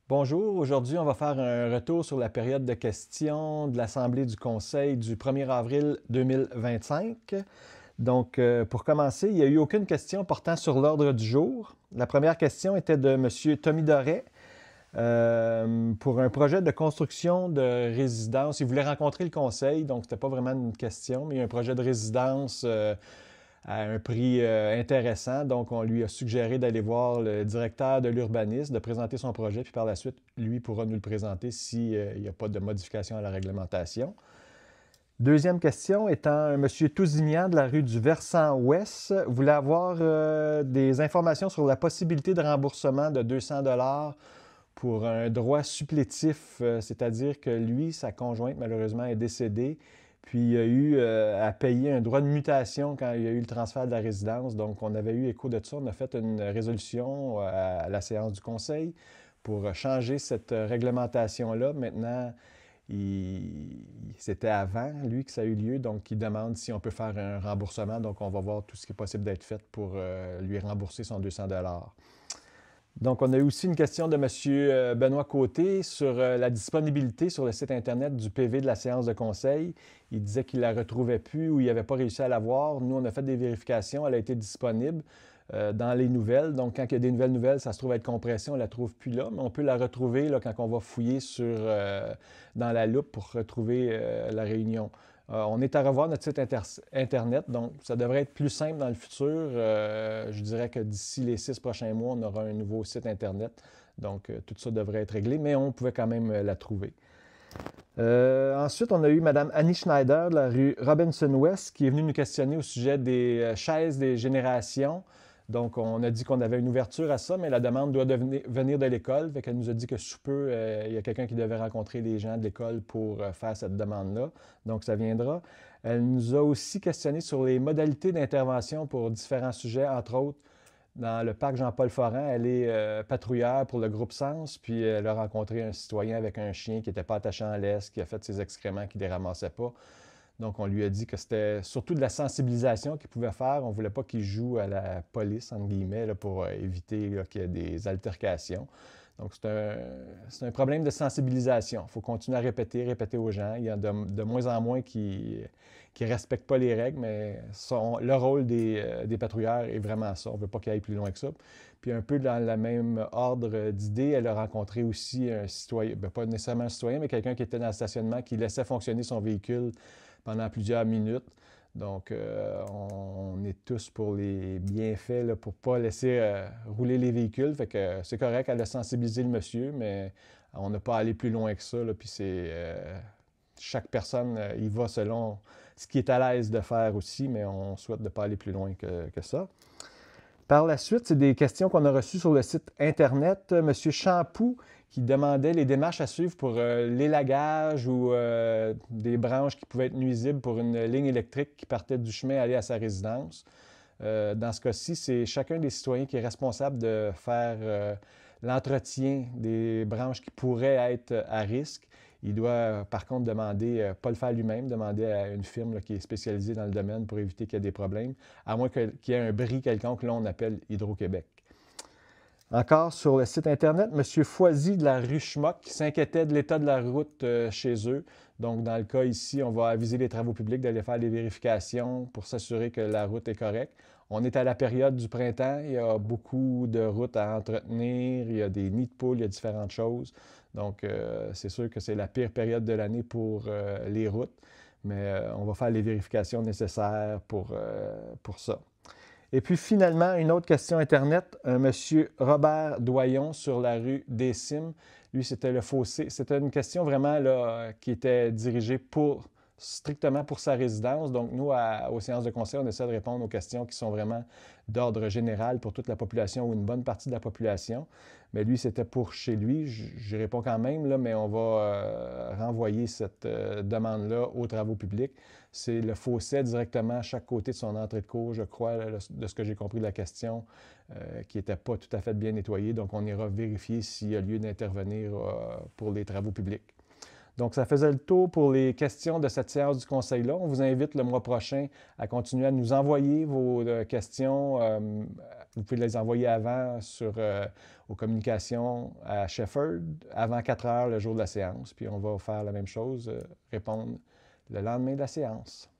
Bonjour, aujourd'hui on va faire un retour sur la période de questions de l'Assemblée du Conseil du 1er avril 2025. Donc, pour commencer, il n'y a eu aucune question portant sur l'ordre du jour. La première question était de M. Tommy Doré pour un projet de construction de résidence. Il voulait rencontrer le Conseil, donc ce n'était pas vraiment une question, mais un projet de résidence à un prix intéressant. Donc, on lui a suggéré d'aller voir le directeur de l'urbanisme, de présenter son projet, puis par la suite, lui pourra nous le présenter s'il n'y a pas de modification à la réglementation. Deuxième question étant, M. Tousignan de la rue du Versant Ouest voulait avoir des informations sur la possibilité de remboursement de 200 dollars pour un droit supplétif, c'est-à-dire que lui, sa conjointe, malheureusement, est décédée, puis il a eu à payer un droit de mutation quand il y a eu le transfert de la résidence. Donc, on avait eu écho de ça. On a fait une résolution à la séance du Conseil pour changer cette réglementation-là. Maintenant, c'était avant, lui, que ça a eu lieu. Donc, il demande si on peut faire un remboursement. Donc, on va voir tout ce qui est possible d'être fait pour lui rembourser son 200 dollars. Donc, on a eu aussi une question de M. Benoît Côté sur la disponibilité sur le site Internet du PV de la séance de conseil. Il disait qu'il ne la retrouvait plus ou il n'avait pas réussi à la voir. Nous, on a fait des vérifications. Elle a été disponible dans les nouvelles. Donc, quand il y a des nouvelles, ça se trouve être compressé. On ne la trouve plus là, mais on peut la retrouver là, quand on va fouiller dans la loupe pour retrouver la réunion. On est à revoir notre site Internet, donc ça devrait être plus simple dans le futur. Je dirais que d'ici les 6 prochains mois, on aura un nouveau site Internet. Donc, tout ça devrait être réglé, mais on pouvait quand même la trouver. Ensuite, on a eu Mme Annie Schneider de la rue Robinson-Ouest qui est venue nous questionner au sujet des chaises des générations. Donc, on a dit qu'on avait une ouverture à ça, mais la demande doit venir de l'école. Fait qu'elle nous a dit que sous peu, il y a quelqu'un qui devait rencontrer les gens de l'école pour faire cette demande-là. Donc, ça viendra. Elle nous a aussi questionné sur les modalités d'intervention pour différents sujets, entre autres dans le parc Jean-Paul Forand. Elle est patrouillère pour le groupe Sens, puis elle a rencontré un citoyen avec un chien qui n'était pas attaché en laisse, qui a fait ses excréments, qui ne les ramassait pas. Donc, on lui a dit que c'était surtout de la sensibilisation qu'il pouvait faire. On ne voulait pas qu'il joue à la police, entre guillemets, là, pour éviter qu'il y ait des altercations. Donc, c'est un problème de sensibilisation. Il faut continuer à répéter aux gens. Il y a de moins en moins qui ne respectent pas les règles, mais le rôle des patrouilleurs est vraiment ça. On ne veut pas qu'ils aillent plus loin que ça. Puis un peu dans le même ordre d'idée, elle a rencontré aussi un citoyen, bien, pas nécessairement un citoyen, mais quelqu'un qui était dans le stationnement, qui laissait fonctionner son véhicule pendant plusieurs minutes. Donc, on est tous pour les bienfaits, là, pour ne pas laisser rouler les véhicules. Fait que c'est correct, elle a sensibilisé le monsieur, mais on n'a pas à aller plus loin que ça. Là, puis chaque personne y va selon ce qui est à l'aise de faire aussi, mais on souhaite de ne pas aller plus loin que ça. Par la suite, c'est des questions qu'on a reçues sur le site Internet. M. Champoux qui demandait les démarches à suivre pour l'élagage ou des branches qui pouvaient être nuisibles pour une ligne électrique qui partait du chemin aller à sa résidence. Dans ce cas-ci, c'est chacun des citoyens qui est responsable de faire l'entretien des branches qui pourraient être à risque. Il doit, par contre, demander, pas le faire lui-même, demander à une firme là, qui est spécialisée dans le domaine pour éviter qu'il y ait des problèmes, à moins qu'il y ait un bris quelconque, là, on appelle Hydro-Québec. Encore sur le site Internet, M. Foisy de la rue Schmock qui s'inquiétait de l'état de la route chez eux. Donc, dans le cas ici, on va aviser les travaux publics d'aller faire des vérifications pour s'assurer que la route est correcte. On est à la période du printemps, il y a beaucoup de routes à entretenir, il y a des nids de poules, il y a différentes choses. Donc, c'est sûr que c'est la pire période de l'année pour les routes, mais on va faire les vérifications nécessaires pour ça. Et puis finalement, une autre question Internet, un monsieur Robert Doyon sur la rue des Cimes. Lui, c'était le fossé. C'était une question vraiment là, qui était dirigée strictement pour sa résidence. Donc, nous, aux séances de conseil, on essaie de répondre aux questions qui sont vraiment d'ordre général pour toute la population ou une bonne partie de la population. Mais lui, c'était pour chez lui. Je réponds quand même, là, mais on va renvoyer cette demande-là aux travaux publics. C'est le fossé directement à chaque côté de son entrée de cour, je crois, là, de ce que j'ai compris de la question, qui n'était pas tout à fait bien nettoyé. Donc, on ira vérifier s'il y a lieu d'intervenir pour les travaux publics. Donc, ça faisait le tour pour les questions de cette séance du conseil-là. On vous invite le mois prochain à continuer à nous envoyer vos questions. Vous pouvez les envoyer avant aux communications à Shefford, avant 4 heures le jour de la séance. Puis on va faire la même chose, répondre le lendemain de la séance.